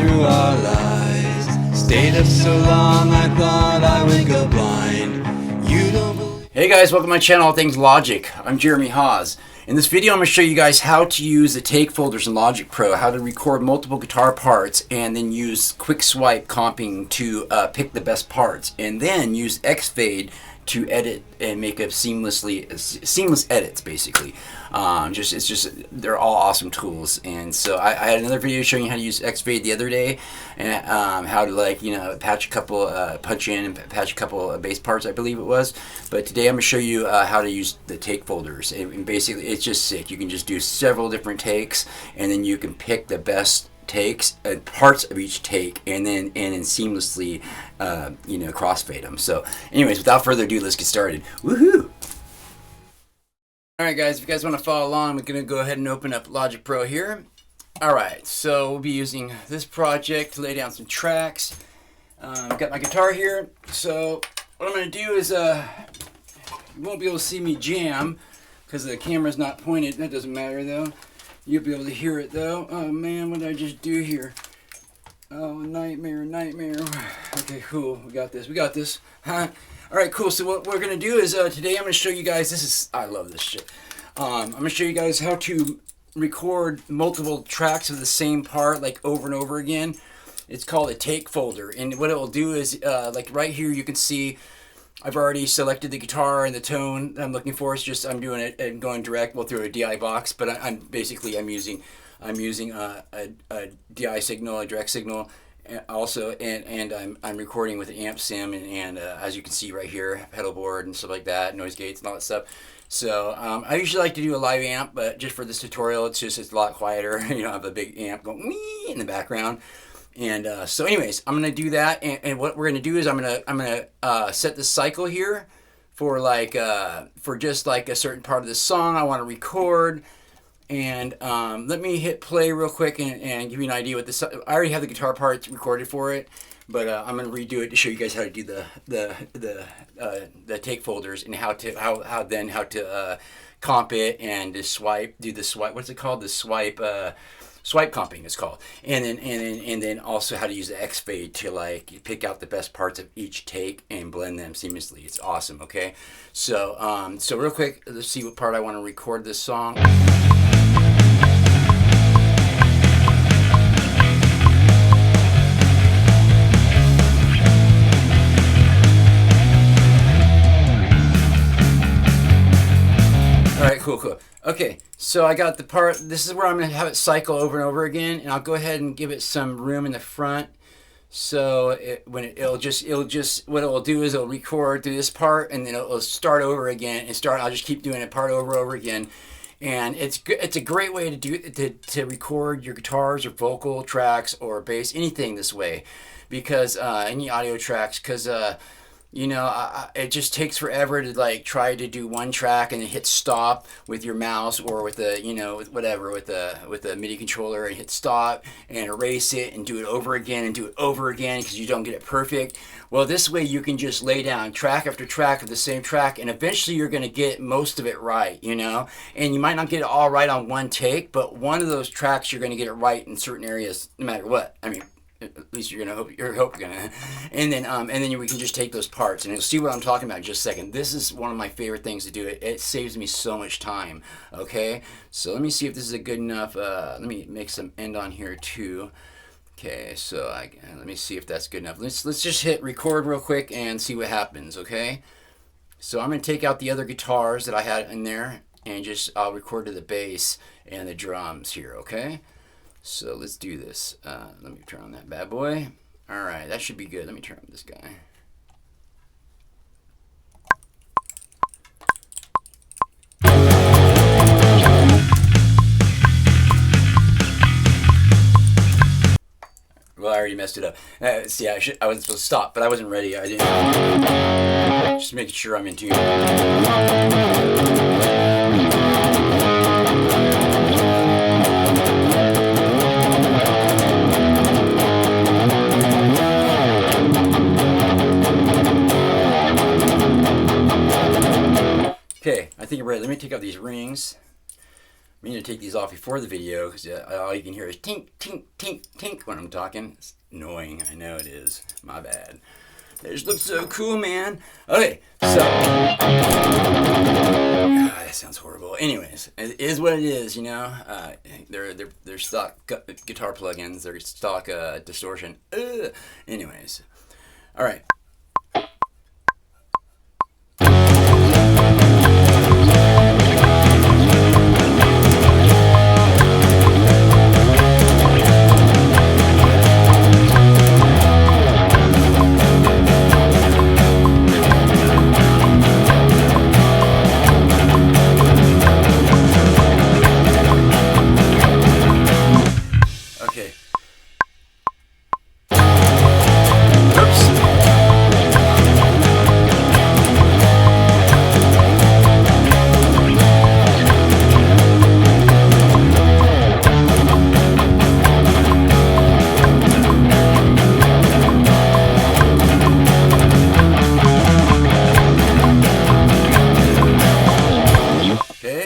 through our lies. Stayed up so long I thought I would go blind. You don't believe. Hey guys, welcome to my channel, All Things Logic. I'm Jeremy Hawes. In this video I'm going to show you guys how to use the take folders in Logic Pro, how to record multiple guitar parts and then use quick swipe comping to pick the best parts, and then use X-Fade to edit and make a seamless edits basically. They're all awesome tools. And so I had another video showing you how to use X-Fade the other day, and how to patch a couple punch in and patch a couple bass parts, I believe it was. But today I'm going to show you how to use the take folders, and basically it's just sick. You can just do several different takes, and then you can pick the best takes and parts of each take, and then seamlessly crossfade them. So anyways, without further ado, let's get started. Woohoo! Alright guys, if you guys want to follow along, I'm going to go ahead and open up Logic Pro here. Alright, so we'll be using this project to lay down some tracks. I've got my guitar here, so what I'm going to do is you won't be able to see me jam because the camera's not pointed. That doesn't matter though. You'll be able to hear it though. Oh man, what did I just do here? Oh, nightmare. Okay, cool. We got this. All right, cool. So what we're gonna do is today I'm gonna show you guys. I love this shit. I'm gonna show you guys how to record multiple tracks of the same part, like over and over again. It's called a take folder, and what it will do is like right here you can see I've already selected the guitar and the tone I'm looking for. It's just I'm doing it and going direct through a DI box, but I'm using a DI signal, a direct signal also, and I'm recording with an amp sim, and as you can see right here, pedal board and stuff like that, noise gates and all that stuff. So I usually like to do a live amp, but just for this tutorial it's a lot quieter. You don't have a big amp going wee in the background. And so anyways, I'm gonna do that, and what we're gonna do is I'm gonna set the cycle here for for just like a certain part of the song I want to record. And let me hit play real quick and give you an idea what this. I already have the guitar parts recorded for it, but I'm gonna redo it to show you guys how to do the take folders, and how to comp it and to do the swipe. What's it called? The swipe comping is called, and then also how to use the X-Fade to like pick out the best parts of each take and blend them seamlessly. It's awesome. Okay, so so real quick, let's see what part I want to record this song. Alright, cool. Okay, so I got the part. This is where I'm going to have it cycle over and over again, and I'll go ahead and give it some room in the front. So what it will do is it'll record through this part, and then it'll start over again I'll just keep doing it part over again. And it's a great way to record your guitars or vocal tracks or bass, anything this way, because any audio tracks, because it just takes forever to like try to do one track and then hit stop with your mouse or with the with a MIDI controller, and hit stop and erase it and do it over again because you don't get it perfect. Well, this way you can just lay down track after track of the same track, and eventually you're going to get most of it right, and you might not get it all right on one take, but one of those tracks you're going to get it right in certain areas no matter what. I mean, at least you're gonna hope you're gonna, and then we can just take those parts, and you'll see what I'm talking about in just a second. This is one of my favorite things to do. It saves me so much time. Okay, so let me see if this is a good enough. Let me make some end on here too. Okay, so let me see if that's good enough. Let's just hit record real quick and see what happens. Okay, so I'm gonna take out the other guitars that I had in there, and I'll record to the bass and the drums here. Okay. So let's do this. Let me turn on that bad boy. All right, that should be good. Let me turn on this guy. Well, I already messed it up. See, I was supposed to stop, but I wasn't ready. I didn't. Just making sure I'm in tune. Okay, I think I'm ready. Let me take out these rings. I'm going to take these off before the video because all you can hear is tink, tink, tink, tink when I'm talking. It's annoying. I know it is. My bad. They just look so cool, man. Okay, so that sounds horrible. Anyways, it is what it is, you know. They're stock guitar plugins. They're stock distortion. Anyways, all right. Okay. Okay.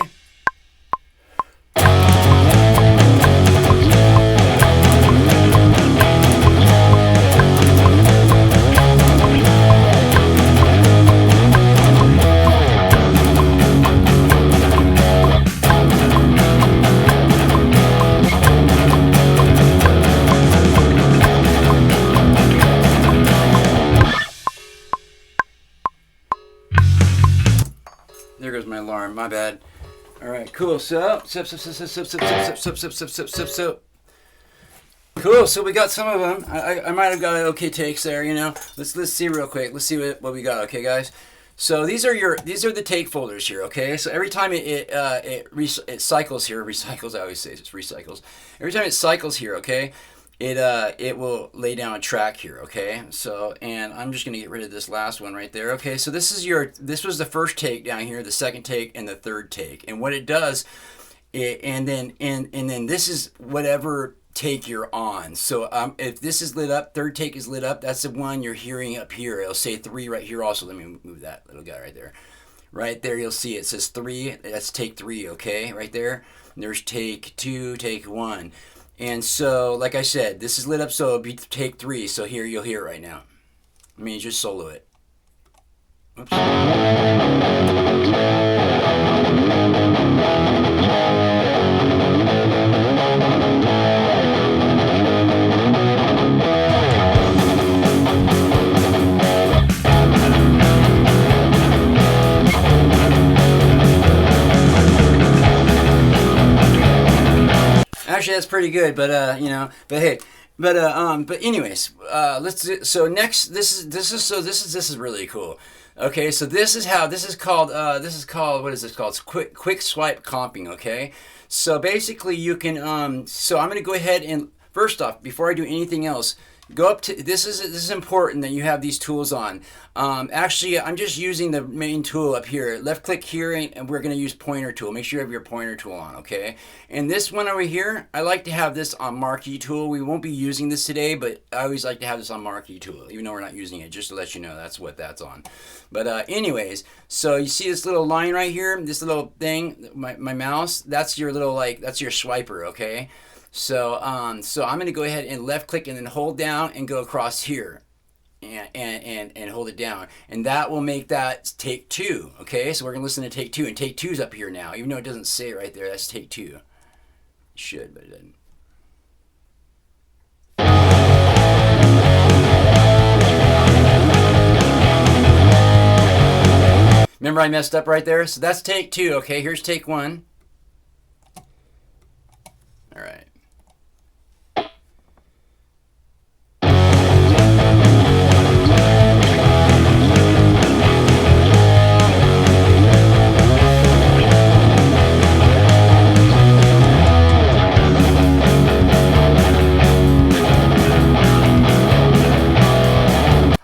There goes my alarm. My bad. All right, cool. So, cool. So we got some of them. I might have got okay takes there. You know, let's see real quick. Let's see what we got. Okay, guys. So these are the take folders here. Okay. So every time it cycles here, recycles. I always say it's recycles. Every time it cycles here. Okay. It will lay down a track here, okay? So, and I'm just gonna get rid of this last one right there, okay? So this was the first take down here, the second take, and the third take. And what it does, and then this is whatever take you're on. So if this is lit up, third take is lit up, that's the one you're hearing up here. It'll say 3 right here also. Let me move that little guy right there. Right there, you'll see it says 3. That's take 3, okay? Right there. And there's take 2, take 1. And so, like I said, this is lit up, so it'll be take 3. So here, you'll hear it right now. Let me just solo it. Oops. Actually, that's pretty good, but you know, but hey, but anyways, so next, this is really cool. Okay, so this is called what is this called? It's quick swipe comping. Okay, so basically you can so I'm gonna go ahead and first off, before I do anything else, go up to this is important that you have these tools on. Actually, I'm just using the main tool up here. Left click here, and we're going to use pointer tool. Make sure you have your pointer tool on, okay? And this one over here, I like to have this on marquee tool. We won't be using this today, but I always like to have this on marquee tool, even though we're not using it, just to let you know that's what that's on. But anyways, so you see this little line right here, this little thing, my mouse, that's your little, like, that's your swiper, okay? So so I'm going to go ahead and left click and then hold down and go across here and hold it down. And that will make that take 2, okay? So we're going to listen to take 2, and take 2's up here now. Even though it doesn't say it right there, that's take 2. It should, but it doesn't. Remember I messed up right there? So that's take 2, okay? Here's take 1. All right.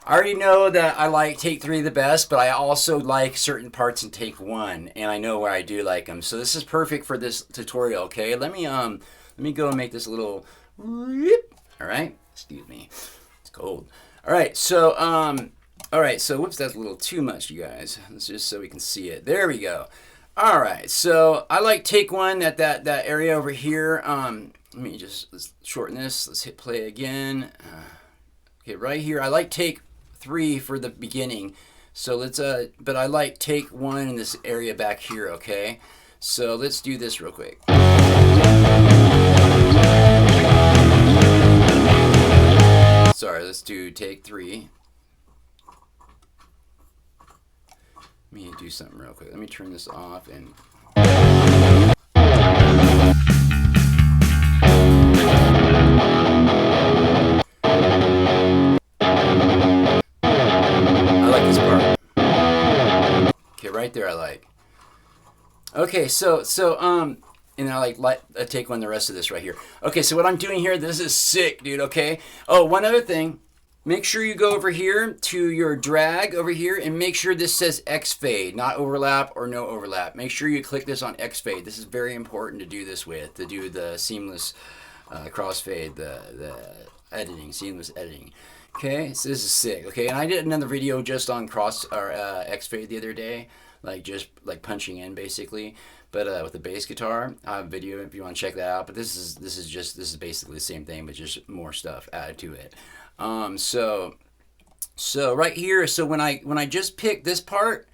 I already know that I like take 3 the best, but I also like certain parts in take 1, and I know where I do like them. So this is perfect for this tutorial, okay? Let me go and make this a little, all right? Excuse me, it's cold. All right, so whoops, that's a little too much, you guys. Let's just so we can see it. There we go. All right, so I like take one at that area over here. Let's shorten this. Let's hit play again. Okay, right here. I like take 3 for the beginning. So let's but I like take 1 in this area back here. Okay, so let's do this real quick. Sorry, let's do take 3. Let me do something real quick. Let me turn this off and. I like this part. Okay, right there I like. Okay, and I take one the rest of this right here. Okay, so what I'm doing here, this is sick, dude, okay? Oh, one other thing. Make sure you go over here to your drag over here and make sure this says X fade, not overlap or no overlap. Make sure you click this on X fade. This is very important to do this with, to do the seamless crossfade, the editing, seamless editing. Okay, so this is sick. Okay, and I did another video just on X fade the other day, just punching in basically, but with the bass guitar. I have a video if you want to check that out. But this is basically the same thing, but just more stuff added to it. So right here, so when I just pick this part,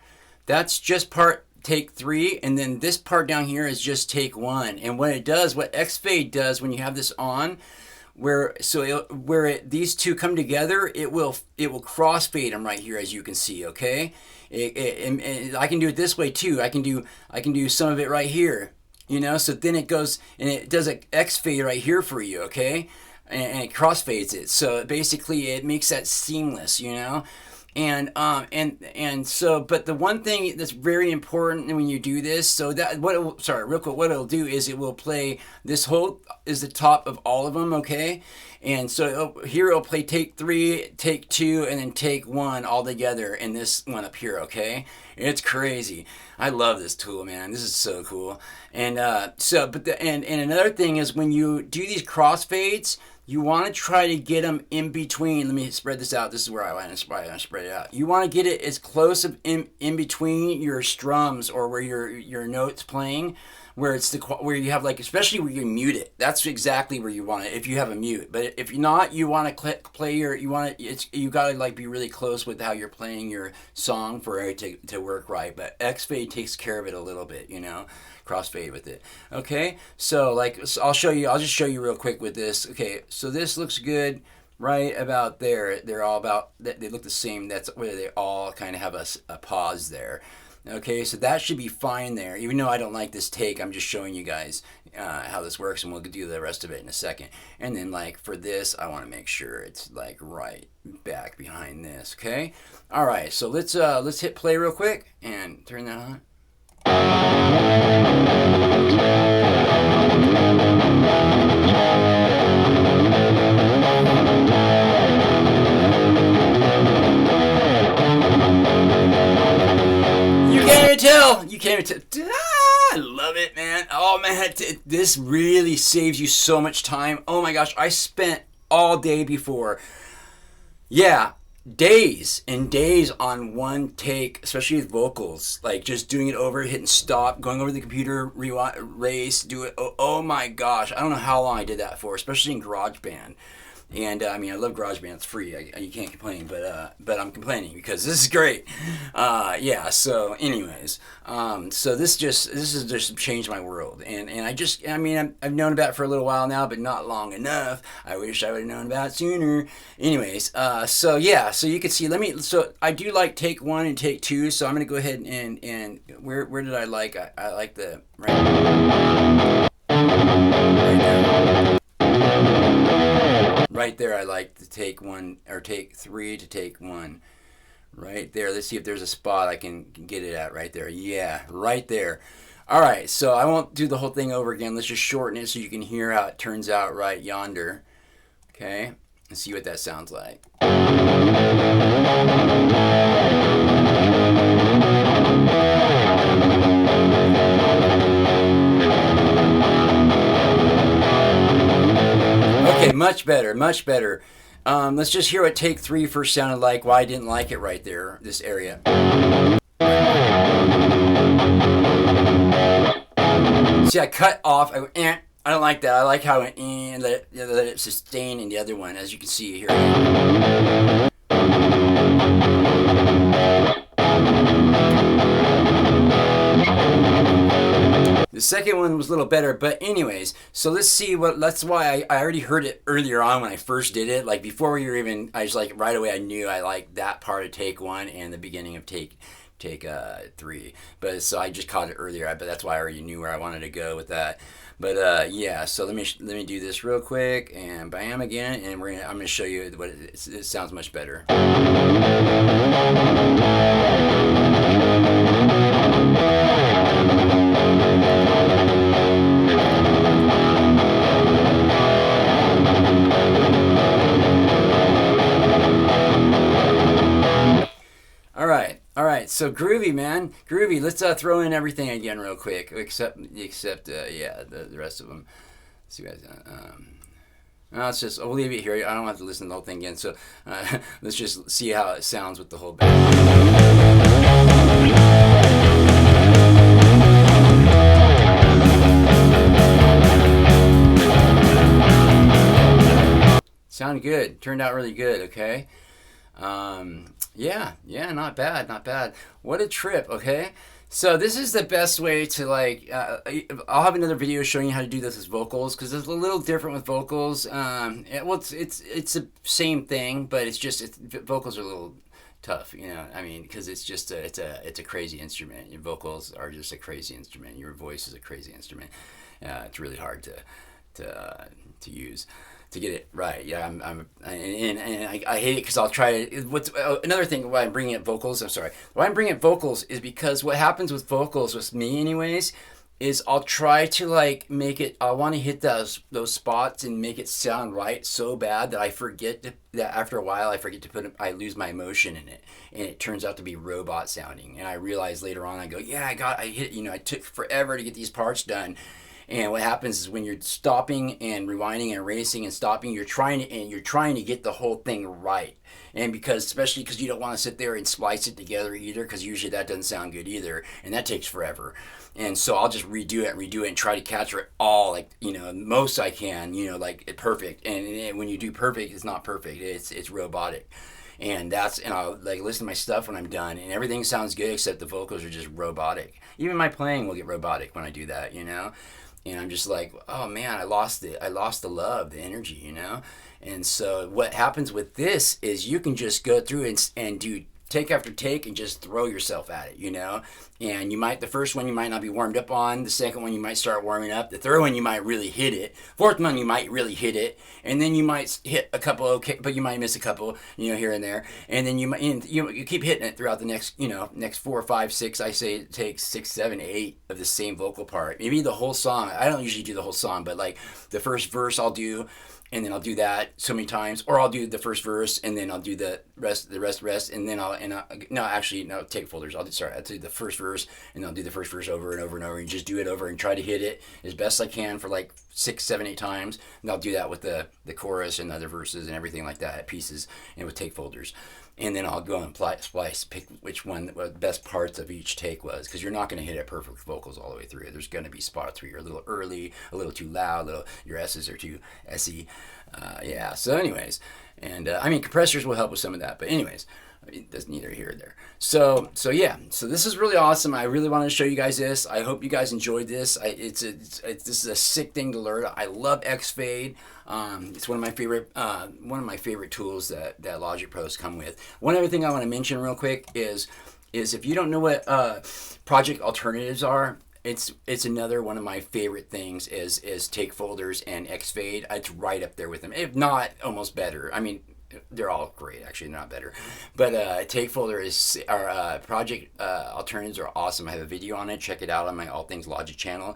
that's just part take 3, and then this part down here is just take 1. And what X fade does when you have this on, these two come together, it will crossfade them right here, as you can see. Okay, and I can do it this way too. I can do some of it right here, so then it goes and it does an X fade right here for you. Okay, and it crossfades it, so basically it makes that seamless, and so, but the one thing that's very important when you do this, so that real quick, what it'll do is it will play this whole is the top of all of them. Okay, and so here it'll play take 3, take 2, and then take 1 all together, and this one up here. Okay, it's crazy. I love this tool, man. This is so cool. And and another thing is when you do these crossfades, you want to try to get them in between. Let me spread this out. This is where I want to spread it out. You want to get it as close in between your strums, or where your notes playing, where it's where you have especially where you mute it. That's exactly where you want it if you have a mute. But if you're not, you want to play you got to be really close with how you're playing your song for it to work right. But X fade takes care of it a little bit, crossfade with it. Okay, so I'll just show you real quick with this. Okay, so this looks good right about there. They're all they look the same. That's where they all kind of have a pause there. Okay, so that should be fine there. Even though I don't like this take, I'm just showing you guys how this works, and we'll do the rest of it in a second. And then for this, I want to make sure it's right back behind this. Okay, all right. So let's hit play real quick and turn that on. You can't even tell. I love it, man. Oh, man. This really saves you so much time. Oh, my gosh. I spent all day before. Yeah. Days and days on one take, especially with vocals. Just doing it over, hitting stop, going over the computer, erase, do it. Oh, my gosh. I don't know how long I did that for, especially in GarageBand. And I love GarageBand. It's free. You can't complain, but I'm complaining because this is great. Yeah. So, anyways, so this has just changed my world, and I've known about it for a little while now, but not long enough. I wish I would have known about it sooner. Anyways, so yeah. So you can see. So I do like take 1 and take 2. So I'm gonna go ahead and where did I like? I like the right there. Right there, I like to take 1 or take 3 to take 1. Right there. Let's see if there's a spot I can get it at right there. Yeah, right there. All right, so I won't do the whole thing over again. Let's just shorten it so you can hear how it turns out right yonder. Okay, let's see what that sounds like. Okay, much better, much better. Let's just hear what take 3 first sounded like, why I didn't like it right there, this area. See, I cut off. I went, eh. I don't like that. I like how it went, and let it sustain in the other one, as you can see here. The second one was a little better, but anyways, so let's see what, that's why I already heard it earlier on when I first did it. Like before we were even, I was like, right away I knew I liked that part of take one and the beginning of take three. But so I just caught it earlier, but that's why I already knew where I wanted to go with that. But yeah, so let me do this real quick, and bam again, and I'm gonna show you what it sounds much better. All right. So groovy, man, groovy. Let's throw in everything again real quick, except yeah, the rest of them. Let's see, guys. No, it's just, I'll leave it here. I don't have to listen to the whole thing again. So let's just see how it sounds with the whole band. Sounded good. Turned out really good. Okay. Yeah, not bad. What a trip. Okay. So this is the best way to like, I'll have another video showing you how to do this with vocals, because it's a little different with vocals. It's the same thing, but vocals are a little tough, you know. I mean, because it's just it's a crazy instrument. Your vocals are just a crazy instrument. Your voice is a crazy instrument. It's really hard to use. To get it right, yeah, I hate it because I'll try to. What's another thing why I'm bringing up vocals? I'm sorry. Why I'm bringing up vocals is because what happens with vocals, with me, anyways, is I'll try to like make it. I want to hit those spots and make it sound right so bad that I forget that after a while I forget to put. I lose my emotion in it, and it turns out to be robot sounding. And I realize later on, I go, yeah, I hit. You know, I took forever to get these parts done. And what happens is when you're stopping and rewinding and erasing and stopping, you're trying to get the whole thing right. And especially because you don't want to sit there and splice it together either, because usually that doesn't sound good either, and that takes forever. And so I'll just redo it and try to capture it all, like, you know, most I can, you know, like perfect. And when you do perfect, it's not perfect. It's robotic. And I'll like listen to my stuff when I'm done, and everything sounds good except the vocals are just robotic. Even my playing will get robotic when I do that, you know. And I'm just like, oh man, I lost the love, the energy, you know? And so what happens with this is you can just go through and do take after take and just throw yourself at it, you know? And the first one you might not be warmed up on, the second one you might start warming up, the third one you might really hit it, fourth one you might really hit it, and then you might hit a couple okay, but you might miss a couple, you know, here and there, and then you keep hitting it throughout the next 4, 5, 6, I say it takes 6, 7, 8 of the same vocal part, maybe the whole song. I don't usually do the whole song, but like the first verse I'll do, and then I'll do that so many times, or I'll do the first verse and then I'll do the rest, and then take folders. I'll do the first verse and I'll do the first verse over and over and over, and just do it over and try to hit it as best I can for like 6, 7, 8 times. And I'll do that with the chorus and other verses and everything like that, pieces, and with take folders. And then I'll go and splice, pick which one the best parts of each take was, because you're not going to hit it perfect with vocals all the way through. There's going to be spots where you're a little early, a little too loud, your S's are too S-y. Yeah, so anyways, and I mean, compressors will help with some of that, but anyways, that's neither here or there. So yeah, so this is really awesome. I really wanted to show you guys this. I hope you guys enjoyed this. This is a sick thing to learn. I love X-Fade. It's one of my favorite tools that Logic Pros come with. One other thing I want to mention real quick is if you don't know what project alternatives are, it's another one of my favorite things is take folders and X-Fade. It's right up there with them, if not almost better. I mean, they're all great, actually, not better. But take folder project alternatives are awesome. I have a video on it. Check it out on my All Things Logic channel.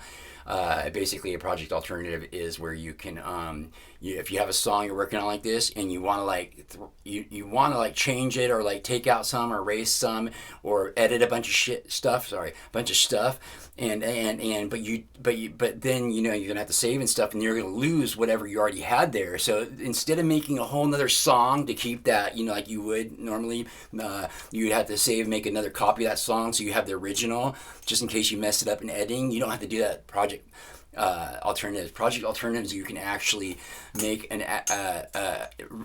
Basically, a project alternative is where you can, if you have a song you're working on like this, and you want to you want to change it, or like take out some, or erase some, or edit a bunch of stuff, and but then you're gonna have to save and stuff, and you're gonna lose whatever you already had there. So instead of making a whole nother song to keep that, like you would normally, you'd have to save, make another copy of that song so you have the original, just in case you mess it up in editing. You don't have to do that project project alternatives. Project alternatives, you can actually make an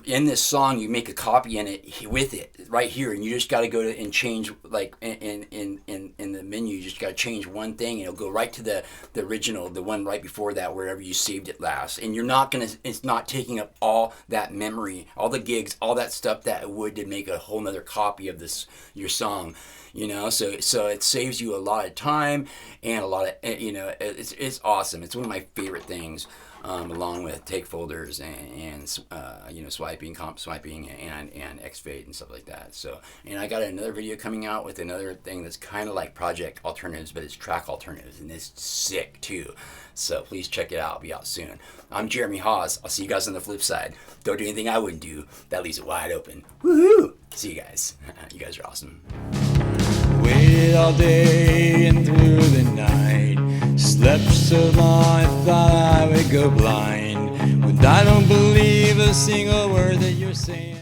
in this song, you make a copy in it with it right here, and you just got to go to and change, like in the menu, you just got to change one thing, and it'll go right to the original, the one right before that, wherever you saved it last. And you're not gonna, it's not taking up all that memory, all the gigs, all that stuff that it would to make a whole nother copy of this, your song. You know, so it saves you a lot of time and a lot of, you know, it's awesome. It's one of my favorite things, along with take folders and you know, swiping, comp swiping, and X-fade and stuff like that. So, and I got another video coming out with another thing that's kind of like project alternatives, but it's track alternatives, and it's sick too. So please check it out. It'll be out soon. I'm Jeremy Hawes. I'll see you guys on the flip side. Don't do anything I wouldn't do. That leaves it wide open. Woohoo! See you guys. You guys are awesome. Waited all day and through the night. Slept so long I thought I would go blind. But I don't believe a single word that you're saying.